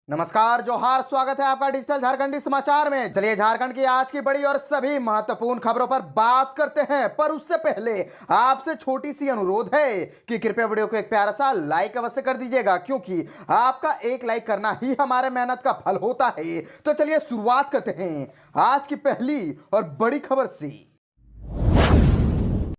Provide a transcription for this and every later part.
नमस्कार, जोहार, स्वागत है आपका डिजिटल झारखंडी समाचार में। चलिए झारखंड की आज की बड़ी और सभी महत्वपूर्ण खबरों पर बात करते हैं, पर उससे पहले आपसे छोटी सी अनुरोध है कि कृपया वीडियो को एक प्यारा सा लाइक अवश्य कर दीजिएगा, क्योंकि आपका एक लाइक करना ही हमारे मेहनत का फल होता है। तो चलिए शुरुआत करते हैं आज की पहली और बड़ी खबर से।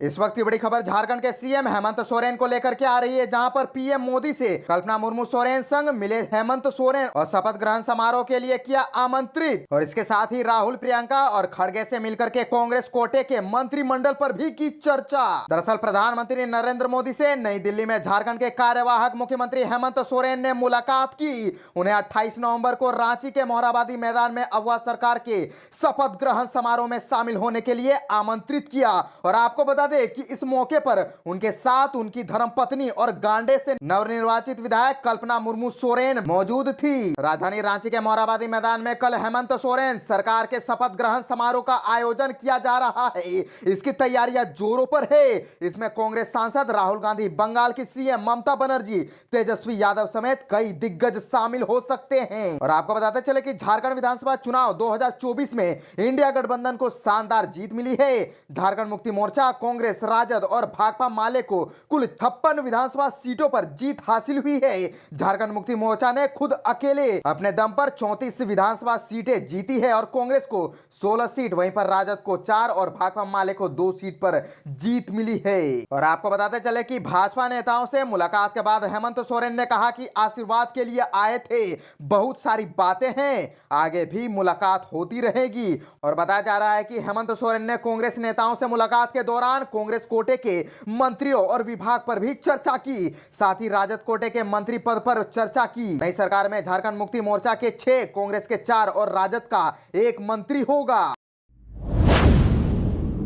इस वक्त की बड़ी खबर झारखंड के सीएम हेमंत सोरेन को लेकर के आ रही है, जहां पर पीएम मोदी से कल्पना मुर्मू सोरेन संग मिले हेमंत सोरेन और शपथ ग्रहण समारोह के लिए किया आमंत्रित। और इसके साथ ही राहुल, प्रियंका और खड़गे से मिलकर के कांग्रेस कोटे के मंत्रिमंडल पर भी की चर्चा। दरअसल प्रधानमंत्री नरेंद्र मोदी से नई दिल्ली में झारखंड के कार्यवाहक मुख्यमंत्री हेमंत सोरेन ने मुलाकात की। उन्हें 28 नवंबर को रांची के मोरहाबादी मैदान में अगवा सरकार के शपथ ग्रहण समारोह में शामिल होने के लिए आमंत्रित किया। और आपको बता दें कि इस मौके पर उनके साथ उनकी धर्मपत्नी और गांडे से नवनिर्वाचित विधायक कल्पना मुर्मू सोरेन मौजूद थी। राजधानी रांची के मोरहाबादी मैदान में कल हेमंत सोरेन सरकार के शपथ ग्रहण समारोह का आयोजन किया जा रहा है। इसकी तैयारियां जोरों पर है। इसमें कांग्रेस सांसद राहुल गांधी, बंगाल की सीएम ममता बनर्जी, तेजस्वी यादव समेत कई दिग्गज शामिल हो सकते हैं। और आपको बताते चले कि झारखंड विधानसभा चुनाव 2024 में इंडिया गठबंधन को शानदार जीत मिली है। झारखंड मुक्ति मोर्चा, कांग्रेस, राजद और भाकपा माले को कुल 56 विधानसभा सीटों पर जीत हासिल हुई है। झारखंड मुक्ति मोर्चा ने खुद अकेले अपने दम पर 34 विधानसभा सीटें जीती है और कांग्रेस को 16 सीट, वहीं पर राजद को 4 और भाकपा माले को 2 सीट पर जीत मिली है। और आपको बताते चले कि भाजपा नेताओं से मुलाकात के बाद हेमंत सोरेन ने कहा कि आशीर्वाद के लिए आए थे, बहुत सारी बातें हैं, आगे भी मुलाकात होती रहेगी। और बताया जा रहा है कि हेमंत सोरेन ने कांग्रेस नेताओं से मुलाकात के दौरान कांग्रेस कोटे के मंत्रियों और विभाग पर भी चर्चा की, साथ ही राजद कोटे के मंत्री पद पर चर्चा की। नई सरकार में झारखंड मुक्ति मोर्चा के 6, कांग्रेस के 4 और राजद का 1 मंत्री होगा।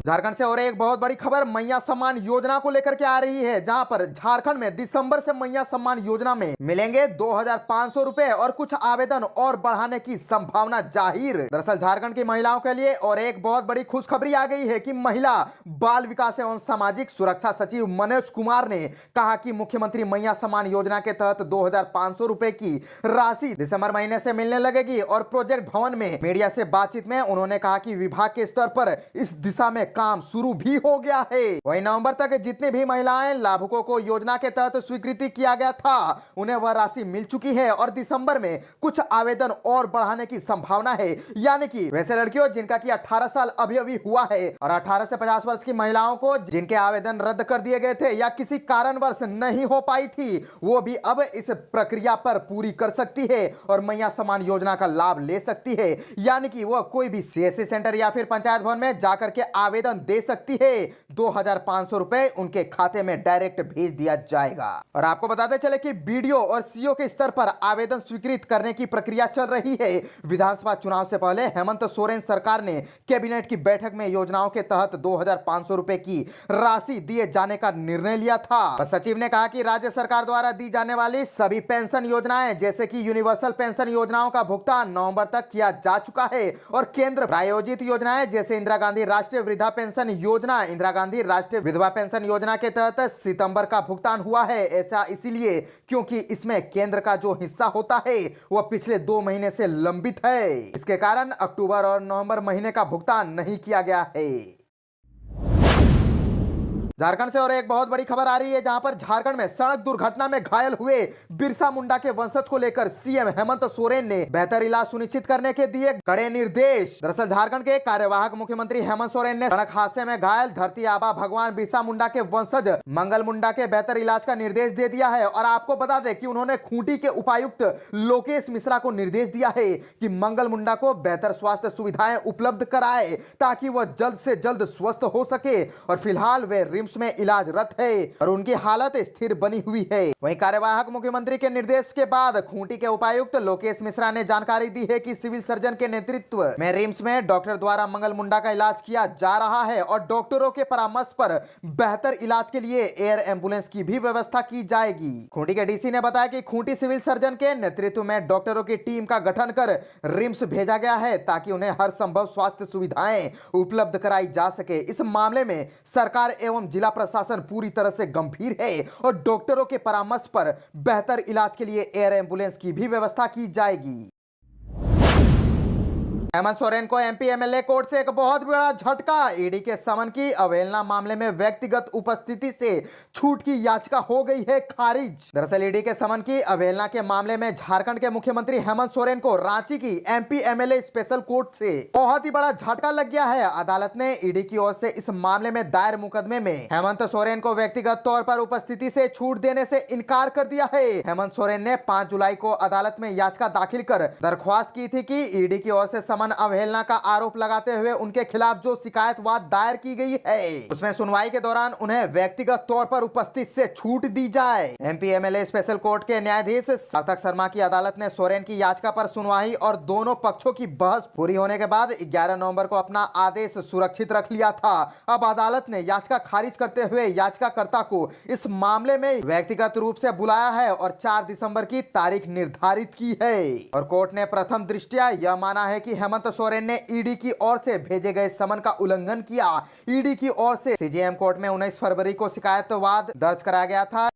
झारखंड से और एक बहुत बड़ी खबर मैया सम्मान योजना को लेकर के आ रही है, जहां पर झारखंड में दिसंबर से मैया सम्मान योजना में मिलेंगे 2500 रुपए और कुछ आवेदन और बढ़ाने की संभावना जाहिर। दरअसल झारखंड की महिलाओं के लिए और एक बहुत बड़ी खुशखबरी आ गई है कि महिला बाल विकास एवं सामाजिक सुरक्षा सचिव मनोज कुमार ने कहा कि मुख्यमंत्री मैया सम्मान योजना के तहत 2500 रुपए की राशि दिसंबर महीने से मिलने लगेगी। और प्रोजेक्ट भवन में मीडिया से बातचीत में उन्होंने कहा कि विभाग के स्तर पर इस दिशा में काम शुरू भी हो गया है। वहीं नवंबर तक जितनी भी महिलाएं लाभुकों को योजना के तहत स्वीकृति किया गया था, उन्हें वह राशि मिल चुकी है और दिसंबर में कुछ आवेदन और बढ़ाने की संभावना है। यानी कि वैसे लड़कियों जिनका कि 18 साल अभी अभी हुआ है और 18 से 50 वर्ष की महिलाओं को जिनके आवेदन रद्द कर दिए गए थे या किसी कारणवश नहीं हो पाई थी, वो भी अब इस प्रक्रिया पर पूरी कर सकती है और मैया सम्मान योजना का लाभ ले सकती है। यानी कि वह कोई भी सीएससी सेंटर या फिर पंचायत भवन में जाकर के आवेदन दे सकती है। 2500 रुपए उनके खाते में डायरेक्ट भेज दिया जाएगा। और आपको बताते चले कि बीडीओ और सीओ के स्तर पर आवेदन स्वीकृत करने की प्रक्रिया चल रही है। विधानसभा चुनाव से पहले हेमंत सोरेन सरकार ने कैबिनेट की बैठक में योजनाओं के तहत 2500 रुपए की राशि दिए जाने का निर्णय लिया था। सचिव ने कहा कि राज्य सरकार द्वारा दी जाने वाली सभी पेंशन योजनाएं जैसे कि यूनिवर्सल पेंशन योजनाओं का भुगतान नवंबर तक किया जा चुका है और केंद्र प्रायोजित योजनाएं जैसे इंदिरा गांधी राष्ट्रीय वृद्धा पेंशन योजना, इंदिरा गांधी राष्ट्रीय विधवा पेंशन योजना के तहत सितंबर का भुगतान हुआ है। ऐसा इसीलिए क्योंकि इसमें केंद्र का जो हिस्सा होता है वह पिछले 2 महीने से लंबित है। इसके कारण अक्टूबर और नवंबर महीने का भुगतान नहीं किया गया है। झारखंड से और एक बहुत बड़ी खबर आ रही है, जहां पर झारखंड में सड़क दुर्घटना में घायल हुए बिरसा मुंडा के वंशज को लेकर सीएम हेमंत सोरेन ने बेहतर इलाज सुनिश्चित करने के दिए कड़े निर्देश। दरअसल झारखंड के कार्यवाहक मुख्यमंत्री हेमंत सोरेन ने सड़क हादसे में घायल धरती आबा भगवान बिरसा मुंडा के वंशज मंगल मुंडा के बेहतर इलाज का निर्देश दे दिया है। और आपको बता दें कि उन्होंने खूंटी के उपायुक्त लोकेश मिश्रा को निर्देश दिया है कि मंगल मुंडा को बेहतर स्वास्थ्य सुविधाएं उपलब्ध कराए ताकि वह जल्द से जल्द स्वस्थ हो सके। और फिलहाल वे रिम्स में इलाजरत है और उनकी हालत स्थिर बनी हुई है। वहीं कार्यवाहक मुख्यमंत्री के निर्देश के बाद खूंटी के उपायुक्त लोकेश मिश्रा ने जानकारी दी है कि सिविल सर्जन के नेतृत्व में रिम्स में डॉक्टर द्वारा मंगल मुंडा का इलाज किया जा रहा है और डॉक्टरों के परामर्श पर बेहतर इलाज के लिए एयर एम्बुलेंस की भी व्यवस्था की जाएगी। खूंटी के डीसी ने बताया कि खूंटी सिविल सर्जन के नेतृत्व में डॉक्टरों की टीम का गठन कर रिम्स भेजा गया है ताकि उन्हें हर संभव स्वास्थ्य सुविधाएं उपलब्ध कराई जा सके। इस मामले में सरकार एवं जिला प्रशासन पूरी तरह से गंभीर है और डॉक्टरों के परामर्श पर बेहतर इलाज के लिए एयर एम्बुलेंस की भी व्यवस्था की जाएगी। हेमंत सोरेन को एमपी एमएलए कोर्ट से एक बहुत बड़ा झटका। ईडी के समन की अवहेलना मामले में व्यक्तिगत उपस्थिति से छूट की याचिका हो गई है खारिज। दरअसल ईडी के समन की अवहेलना के मामले में झारखंड के मुख्यमंत्री हेमंत सोरेन को रांची की एमपी एमएलए स्पेशल कोर्ट से बहुत ही बड़ा झटका लग गया है। अदालत ने ईडी की ओर से इस मामले में दायर मुकदमे में हेमंत सोरेन को व्यक्तिगत तौर पर उपस्थिति से छूट देने से इनकार कर दिया है। हेमंत सोरेन ने 5 जुलाई को अदालत में याचिका दाखिल कर दरख्वास्त की थी कि ईडी की ओर से अवहेलना का आरोप लगाते हुए उनके खिलाफ जो शिकायतवाद दायर की गई है उसमें सुनवाई के दौरान उन्हें व्यक्तिगत तौर पर उपस्थित से छूट दी जाए। एमपी एमएलए स्पेशल कोर्ट के न्यायाधीश सार्थक शर्मा की अदालत ने सोरेन की याचिका पर सुनवाई और दोनों पक्षों की बहस पूरी होने के बाद 11 नवंबर को अपना आदेश सुरक्षित रख लिया था। अब अदालत ने याचिका खारिज करते हुए याचिकाकर्ता को इस मामले में व्यक्तिगत रूप से बुलाया है और 4 दिसंबर की तारीख निर्धारित की है। और कोर्ट ने प्रथम दृष्टया यह माना है कि हेमंत सोरेन ने ईडी की ओर से भेजे गए समन का उल्लंघन किया। ईडी की ओर से सीजेएम कोर्ट में 19 फरवरी को शिकायतवाद दर्ज कराया गया था।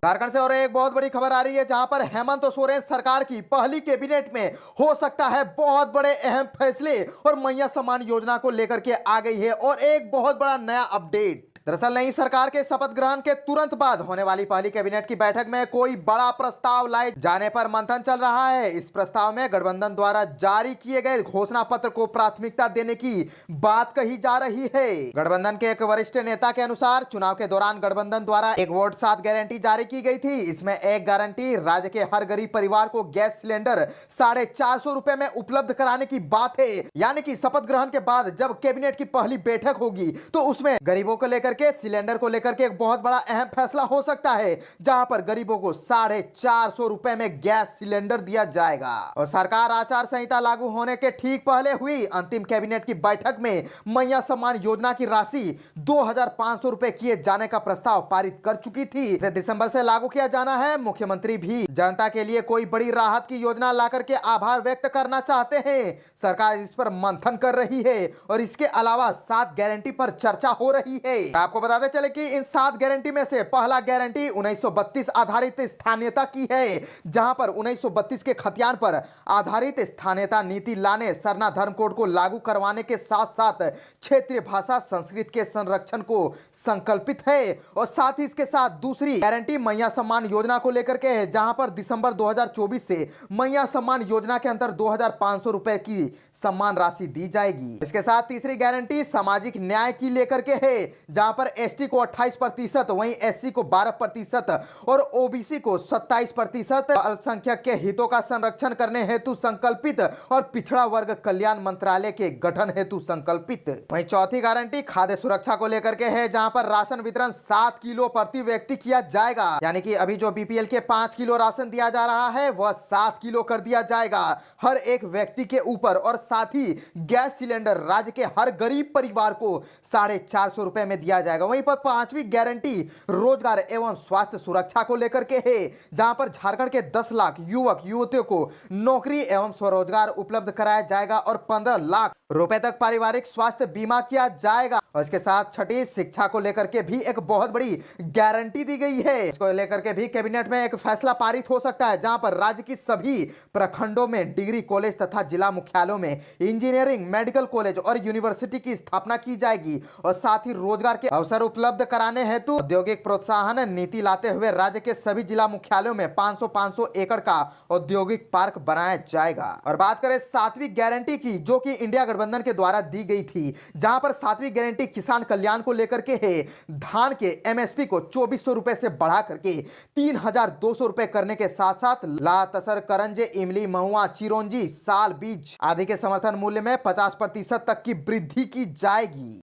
झारखंड से और एक बहुत बड़ी खबर आ रही है जहां पर हेमंत सोरेन सरकार की पहली कैबिनेट में हो सकता है बहुत बड़े अहम फैसले और मैया सम्मान योजना को लेकर के आ गई है और एक बहुत बड़ा नया अपडेट। दरअसल नई सरकार के शपथ ग्रहण के तुरंत बाद होने वाली पहली कैबिनेट की बैठक में कोई बड़ा प्रस्ताव लाए जाने पर मंथन चल रहा है। इस प्रस्ताव में गठबंधन द्वारा जारी किए गए घोषणा पत्र को प्राथमिकता देने की बात कही जा रही है। गठबंधन के एक वरिष्ठ नेता के अनुसार चुनाव के दौरान गठबंधन द्वारा एक वोट 7 गारंटी जारी की गई थी। इसमें एक गारंटी राज्य के हर गरीब परिवार को गैस सिलेंडर 450 रुपए में उपलब्ध कराने की बात है। यानी कि शपथ ग्रहण के बाद जब कैबिनेट की पहली बैठक होगी तो उसमें गरीबों को लेकर के सिलेंडर को लेकर के एक बहुत बड़ा अहम फैसला हो सकता है, जहां पर गरीबों को 450 रुपए में गैस सिलेंडर दिया जाएगा। और सरकार आचार संहिता लागू होने के ठीक पहले हुई अंतिम कैबिनेट की बैठक में मैया सम्मान योजना की राशि 2500 रुपए किए जाने का प्रस्ताव पारित कर चुकी थी। इसे दिसंबर से लागू किया जाना है। मुख्यमंत्री भी जनता के लिए कोई बड़ी राहत की योजना ला करके आभार व्यक्त करना चाहते हैं। सरकार इस पर मंथन कर रही है और इसके अलावा 7 गारंटी पर चर्चा हो रही है। आपको बताते चले कि इन 7 गारंटी में से पहला गारंटी 1932 आधारित स्थानीयता की है, जहां पर 1932 के खतियान पर आधारित स्थानीयता नीति लाने, सरना धर्म कोड को लागू करवाने के साथ साथ क्षेत्रीय भाषा संस्कृत के संरक्षण को संकल्पित है। और साथ ही इसके साथ दूसरी गारंटी मैया सम्मान योजना को लेकर के है, जहां पर दिसंबर 2024 से मैया सम्मान योजना के अंतर 2500 रुपए की सम्मान राशि दी जाएगी। इसके साथ तीसरी गारंटी सामाजिक न्याय की लेकर के है, जहां पर एसटी को 28%, वहीं एससी को 12% और ओबीसी को 27%, अल्पसंख्यक के हितों का संरक्षण करने हेतु संकल्पित और पिछड़ा वर्ग कल्याण मंत्रालय के गठन हेतु संकल्पित। वहीं चौथी गारंटी खाद्य सुरक्षा को लेकर के है, जहां पर राशन वितरण 7 किलो प्रति व्यक्ति किया जाएगा। यानी कि अभी जो बीपीएल के 5 किलो राशन दिया जा रहा है वह 7 किलो कर दिया जाएगा हर एक व्यक्ति के ऊपर। और साथ ही गैस सिलेंडर राज्य के हर गरीब परिवार को 450 रुपए में दिया जाएगा। वहीं पर 5वीं गारंटी रोजगार एवं स्वास्थ्य सुरक्षा को लेकर के है, जहां पर झारखंड के 10 लाख युवक युवतियों को नौकरी एवं स्वरोजगार उपलब्ध कराया जाएगा और 15 लाख रुपए तक पारिवारिक स्वास्थ्य बीमा किया जाएगा। और इसके साथ छठी शिक्षा को लेकर के भी एक बहुत बड़ी गारंटी दी गई है। इसको लेकर के भी कैबिनेट में एक फैसला पारित हो सकता है, जहां पर राज्य की सभी प्रखंडों में डिग्री कॉलेज तथा जिला मुख्यालयों में इंजीनियरिंग, मेडिकल कॉलेज और यूनिवर्सिटी की स्थापना की जाएगी। और साथ ही रोजगार के अवसर उपलब्ध कराने हेतु औद्योगिक प्रोत्साहन नीति लाते हुए राज्य के सभी जिला मुख्यालयों में 500 एकड़ का औद्योगिक पार्क बनाया जाएगा। और बात करें 7वीं गारंटी की, जो कि इंडिया गठबंधन के द्वारा दी गई थी, जहां पर 7वीं गारंटी किसान कल्याण को लेकर के है। धान के एमएसपी को 2400 रुपए से बढ़ा करके 3200 रुपए करने के साथ साथ ला, तसर, करंजे, इमली, महुआ, चिरौंजी, साल, बीज आदि के समर्थन मूल्य में 50% तक की वृद्धि की जाएगी।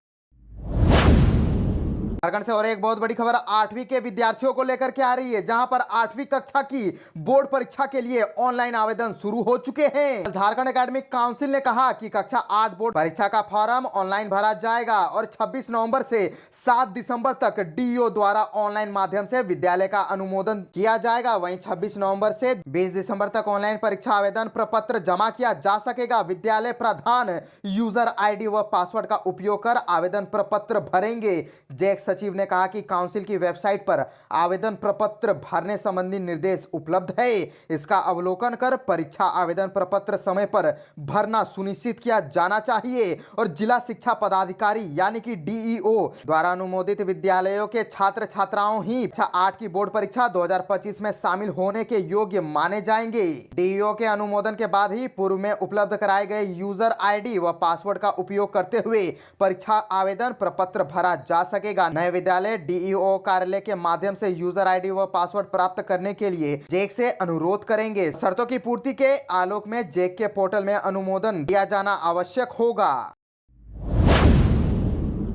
झारखंड से और एक बहुत बड़ी खबर 8वीं के विद्यार्थियों को लेकर के आ रही है, जहां पर 8वीं कक्षा की बोर्ड परीक्षा के लिए ऑनलाइन आवेदन शुरू हो चुके हैं। झारखंड एकेडमिक काउंसिल ने कहा कि कक्षा 8 बोर्ड परीक्षा का फॉर्म ऑनलाइन भरा जाएगा और 26 नवंबर से 7 दिसंबर तक डीईओ द्वारा ऑनलाइन माध्यम से विद्यालय का अनुमोदन किया जाएगा। वहीं 26 नवंबर से 20 दिसंबर तक ऑनलाइन परीक्षा आवेदन प्रपत्र जमा किया जा सकेगा। विद्यालय प्रधान यूजर आईडी व पासवर्ड का उपयोग कर आवेदन प्रपत्र भरेंगे। जैक सचिव ने कहा कि काउंसिल की वेबसाइट पर आवेदन प्रपत्र भरने संबंधी निर्देश उपलब्ध है। इसका अवलोकन कर परीक्षा आवेदन प्रपत्र समय पर भरना सुनिश्चित किया जाना चाहिए और जिला शिक्षा पदाधिकारी यानी कि डीईओ द्वारा अनुमोदित विद्यालयों के छात्र छात्राओं ही कक्षा 8 की बोर्ड परीक्षा 2025 में शामिल होने के योग्य माने जाएंगे। डीईओ के अनुमोदन के बाद ही पूर्व में उपलब्ध कराए गए यूजर आईडी व पासवर्ड का उपयोग करते हुए परीक्षा आवेदन प्रपत्र भरा जा सकेगा। नए विद्यालय डीईओ कार्यालय के माध्यम से यूजर आईडी व पासवर्ड प्राप्त करने के लिए जेक से अनुरोध करेंगे। शर्तों की पूर्ति के आलोक में जेक के पोर्टल में अनुमोदन दिया जाना आवश्यक होगा।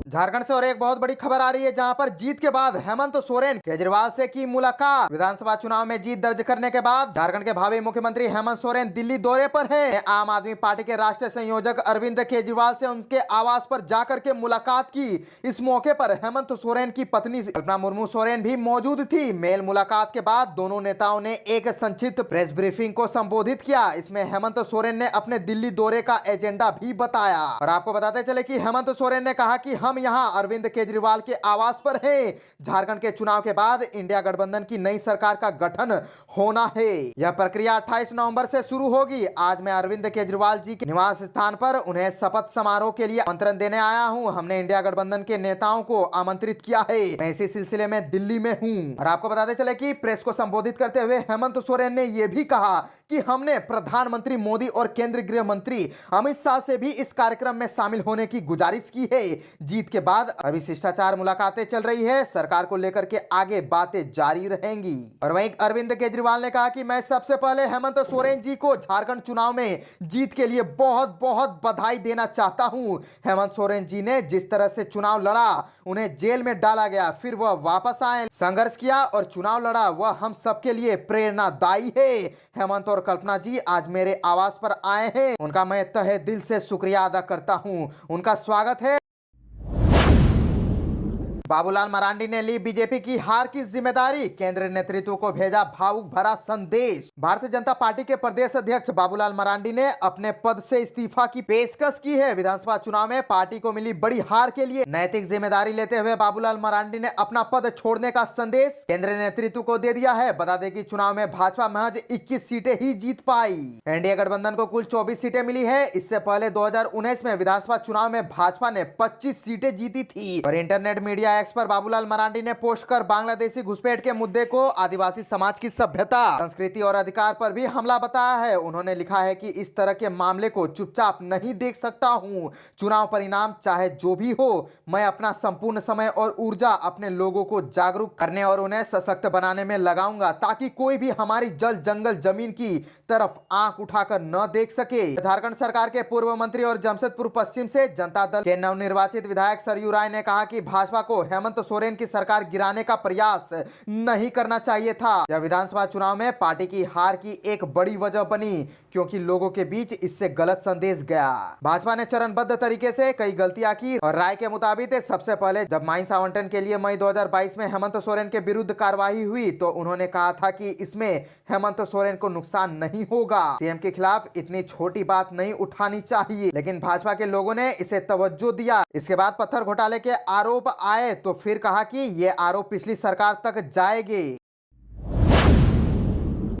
झारखंड से और एक बहुत बड़ी खबर आ रही है, जहां पर जीत के बाद हेमंत सोरेन केजरीवाल से की मुलाकात। विधानसभा चुनाव में जीत दर्ज करने के बाद झारखंड के भावी मुख्यमंत्री हेमंत सोरेन दिल्ली दौरे पर हैं। आम आदमी पार्टी के राष्ट्रीय संयोजक अरविंद केजरीवाल से उनके आवास पर जाकर के मुलाकात की। इस मौके पर हेमंत सोरेन की पत्नी कल्पना मुर्मू सोरेन भी मौजूद थी। मेल मुलाकात के बाद दोनों नेताओं ने एक संक्षिप्त प्रेस ब्रीफिंग को संबोधित किया। इसमें हेमंत सोरेन ने अपने दिल्ली दौरे का एजेंडा भी बताया और आपको बताते चले कि हेमंत सोरेन ने कहा कि हम यहां अरविंद केजरीवाल के आवास पर हैं। झारखंड के चुनाव के बाद इंडिया गठबंधन की नई सरकार का गठन होना है। यह प्रक्रिया 28 नवंबर से शुरू होगी। आज मैं अरविंद केजरीवाल जी के निवास स्थान पर उन्हें शपथ समारोह के लिए आमंत्रण देने आया हूं। हमने इंडिया गठबंधन के नेताओं को आमंत्रित किया है। मैं इसी सिलसिले में दिल्ली में हूं। और आपको बताते चले कि प्रेस को संबोधित करते हुए हेमंत सोरेन ने यह भी कहा कि हमने प्रधानमंत्री मोदी और केंद्रीय गृह मंत्री अमित शाह से भी इस कार्यक्रम में शामिल होने की गुजारिश की है। जीत के बाद अभी शिष्टाचार मुलाकातें चल रही है। सरकार को लेकर के आगे बातें जारी रहेंगी। और वहीं अरविंद केजरीवाल ने कहा कि मैं सबसे पहले हेमंत सोरेन जी को झारखंड चुनाव में जीत के लिए बहुत बहुत बधाई देना चाहता हूं। हेमंत सोरेन जी ने जिस तरह से चुनाव लड़ा, उन्हें जेल में डाला गया, फिर वह वापस आए, संघर्ष किया और चुनाव लड़ा, वह हम सबके लिए प्रेरणादायी है। हेमंत और कल्पना जी आज मेरे आवास पर आए हैं। उनका मैं तहे दिल से शुक्रिया अदा करता हूं। उनका स्वागत है। बाबूलाल मरांडी ने ली बीजेपी की हार की जिम्मेदारी, केंद्रीय नेतृत्व को भेजा भावुक भरा संदेश। भारतीय जनता पार्टी के प्रदेश अध्यक्ष बाबूलाल मरांडी ने अपने पद से इस्तीफा की पेशकश की है। विधानसभा चुनाव में पार्टी को मिली बड़ी हार के लिए नैतिक जिम्मेदारी लेते हुए बाबूलाल मरांडी ने अपना पद छोड़ने का संदेश केंद्रीय नेतृत्व को दे दिया है। बता दें कि चुनाव में भाजपा महज 21 सीटें ही जीत पाई। एनडीए गठबंधन को कुल 24 सीटें मिली है। इससे पहले 2019 में विधानसभा चुनाव में भाजपा ने 25 सीटें जीती थी। और इंटरनेट मीडिया एक्स पर बाबूलाल मरांडी ने पोस्ट कर बांग्लादेशी घुसपैठ के मुद्दे को आदिवासी समाज की सभ्यता, संस्कृति और अधिकार पर भी हमला बताया है। उन्होंने लिखा है कि इस तरह के मामले को चुपचाप नहीं देख सकता हूं। चुनाव परिणाम चाहे जो भी हो, मैं अपना संपूर्ण समय और ऊर्जा अपने लोगों को जागरूक करने और उन्हें सशक्त बनाने में लगाऊंगा, ताकि कोई भी हमारी जल जंगल जमीन की तरफ आंख उठाकर न देख सके। झारखंड सरकार के पूर्व मंत्री और जमशेदपुर पश्चिम से जनता दल के नवनिर्वाचित विधायक सरयू राय ने कहा कि भाजपा को हेमंत सोरेन की सरकार गिराने का प्रयास नहीं करना चाहिए था। यह विधानसभा चुनाव में पार्टी की हार की एक बड़ी वजह बनी, क्योंकि लोगों के बीच इससे गलत संदेश गया। भाजपा ने चरणबद्ध तरीके से कई गलतियां की और राय के मुताबिक सबसे पहले जब माइंस आवंटन के लिए मई 2022 में हेमंत सोरेन के विरुद्ध कार्रवाई हुई, तो उन्होंने कहा था कि इसमें हेमंत सोरेन को नुकसान नहीं होगा। सीएम के खिलाफ इतनी छोटी बात नहीं उठानी चाहिए, लेकिन भाजपा के लोगों ने इसे तवज्जो दिया। इसके बाद पत्थर घोटाले के आरोप आए तो फिर कहा कि ये आरोप पिछली सरकार तक जाएंगे।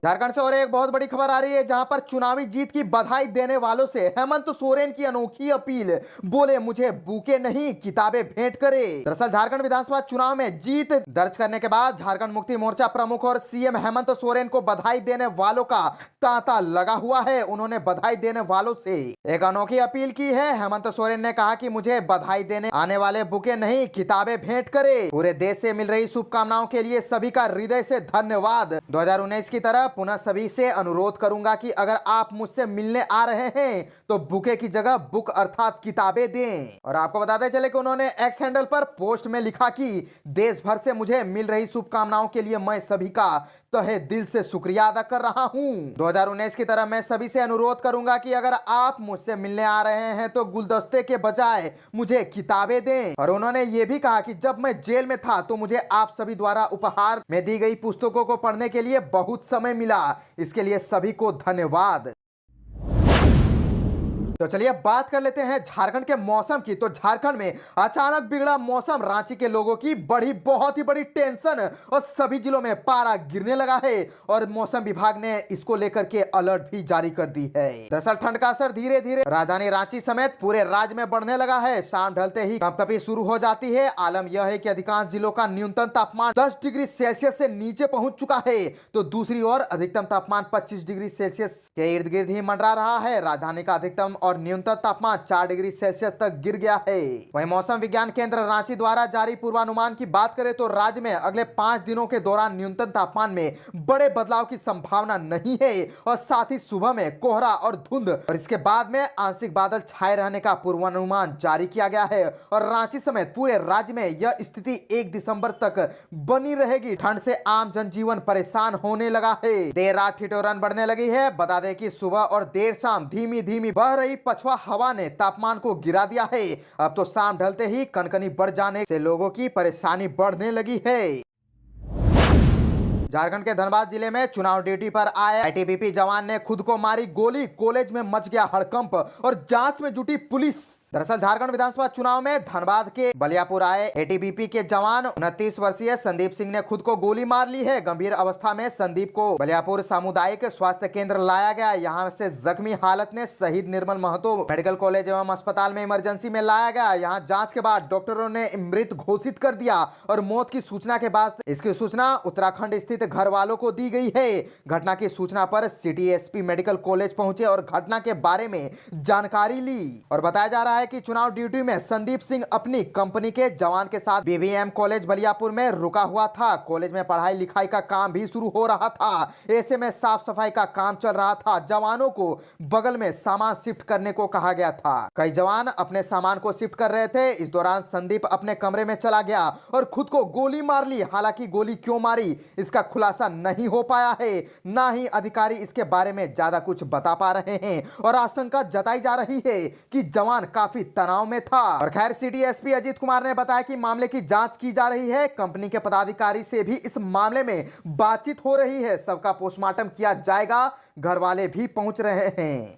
झारखंड से और एक बहुत बड़ी खबर आ रही है, जहां पर चुनावी जीत की बधाई देने वालों से हेमंत सोरेन की अनोखी अपील। बोले मुझे बुके नहीं किताबें भेंट करे। दरअसल झारखंड विधानसभा चुनाव में जीत दर्ज करने के बाद झारखंड मुक्ति मोर्चा प्रमुख और सीएम हेमंत सोरेन को बधाई देने वालों का तांता लगा हुआ है। उन्होंने बधाई देने वालों से एक अनोखी अपील की है। हेमंत सोरेन ने कहा कि मुझे बधाई देने आने वाले बुके नहीं किताबें भेंट करे। पूरे देश से मिल रही शुभकामनाओं के लिए सभी का हृदय से धन्यवाद। 2019 की तरह पुनः सभी से अनुरोध करूंगा कि अगर आप मुझसे मिलने आ रहे हैं तो बुके की जगह बुक अर्थात किताबें दें। और आपको बताते चले कि उन्होंने एक्स हैंडल पर पोस्ट में लिखा कि देश भर से मुझे मिल रही शुभकामनाओं के लिए मैं सभी का तहे दिल से शुक्रिया अदा कर रहा हूं। 2019 की तरह मैं सभी से अनुरोध करूंगा कि अगर आप मुझसे मिलने आ रहे हैं तो गुलदस्ते के बजाय मुझे किताबें दें। और उन्होंने ये भी कहा कि जब मैं जेल में था तो मुझे आप सभी द्वारा उपहार में दी गई पुस्तकों को पढ़ने के लिए बहुत समय मिला, इसके लिए सभी को धन्यवाद। तो चलिए बात कर लेते हैं झारखंड के मौसम की। तो झारखंड में अचानक बिगड़ा मौसम, रांची के लोगों की बहुत ही बड़ी टेंशन और सभी जिलों में पारा गिरने लगा है और मौसम विभाग ने इसको लेकर के अलर्ट भी जारी कर दी है। दरअसल ठंड का असर धीरे धीरे राजधानी रांची समेत पूरे राज्य में बढ़ने लगा है। शाम ढलते ही कंपकपी शुरू हो जाती है। आलम यह है कि अधिकांश जिलों का न्यूनतम तापमान 10 डिग्री सेल्सियस से नीचे पहुंच चुका है, तो दूसरी ओर अधिकतम तापमान 25 डिग्री सेल्सियस के इर्द गिर्द ही मंडरा रहा है। राजधानी का अधिकतम और न्यूनतम तापमान 4 डिग्री सेल्सियस तक गिर गया है। वहीं मौसम विज्ञान केंद्र रांची द्वारा जारी पूर्वानुमान की बात करें तो राज्य में अगले 5 दिनों के दौरान न्यूनतम तापमान में बड़े बदलाव की संभावना नहीं है और साथ ही सुबह में कोहरा और धुंध और इसके बाद में आंशिक बादल छाए रहने का पूर्वानुमान जारी किया गया है। और रांची समेत पूरे राज्य में यह स्थिति 1 दिसंबर तक बनी रहेगी। ठंड से आम जनजीवन परेशान होने लगा है। देर रात ठिठुरन बढ़ने लगी है। बता दें कि सुबह और देर शाम धीमी धीमी बह रही पछुआ हवा ने तापमान को गिरा दिया है। अब तो शाम ढलते ही कनकनी बढ़ जाने से लोगों की परेशानी बढ़ने लगी है। झारखंड के धनबाद जिले में चुनाव ड्यूटी पर आए आईटीबीपी जवान ने खुद को मारी गोली। कॉलेज में मच गया हड़कंप और जांच में जुटी पुलिस। दरअसल झारखंड विधानसभा चुनाव में धनबाद के बलियापुर आए एटीबीपी के जवान 29 वर्षीय संदीप सिंह ने खुद को गोली मार ली है। गंभीर अवस्था में संदीप को बलियापुर सामुदायिक स्वास्थ्य केंद्र लाया गया। यहाँ से जख्मी हालत में शहीद निर्मल महतो मेडिकल कॉलेज एवं अस्पताल में इमरजेंसी में लाया गया। यहाँ जाँच के बाद डॉक्टरों ने मृत घोषित कर दिया और मौत की सूचना के बाद इसकी सूचना उत्तराखंड स्थित घर वालों को दी गई है। घटना की सूचना पर सिटी एसपी मेडिकल कॉलेज पहुंचे और घटना के बारे में जानकारी ली। और बताया जा रहा है कि चुनाव ड्यूटी में संदीप सिंह अपनी कंपनी के जवान के साथ बीबीएम कॉलेज बलियापुर में रुका हुआ था। कॉलेज में पढ़ाई लिखाई का काम भी शुरू हो रहा था। ऐसे में साफ सफाई का काम चल रहा था। जवानों को बगल में सामान शिफ्ट करने को कहा गया था। कई जवान अपने सामान को शिफ्ट कर रहे थे। इस दौरान संदीप अपने कमरे में चला गया और खुद को गोली मार ली। हालांकि गोली क्यों मारी इसका खुलासा नहीं हो पाया है, ना ही अधिकारी इसके बारे में ज्यादा कुछ बता पा रहे हैं और आशंका जताई जा रही है कि जवान काफी तनाव में था। और खैर सिटी एसपी अजीत कुमार ने बताया कि मामले की जांच की जा रही है। कंपनी के पदाधिकारी से भी इस मामले में बातचीत हो रही है। सबका पोस्टमार्टम किया जाएगा। घर वाले भी पहुंच रहे हैं।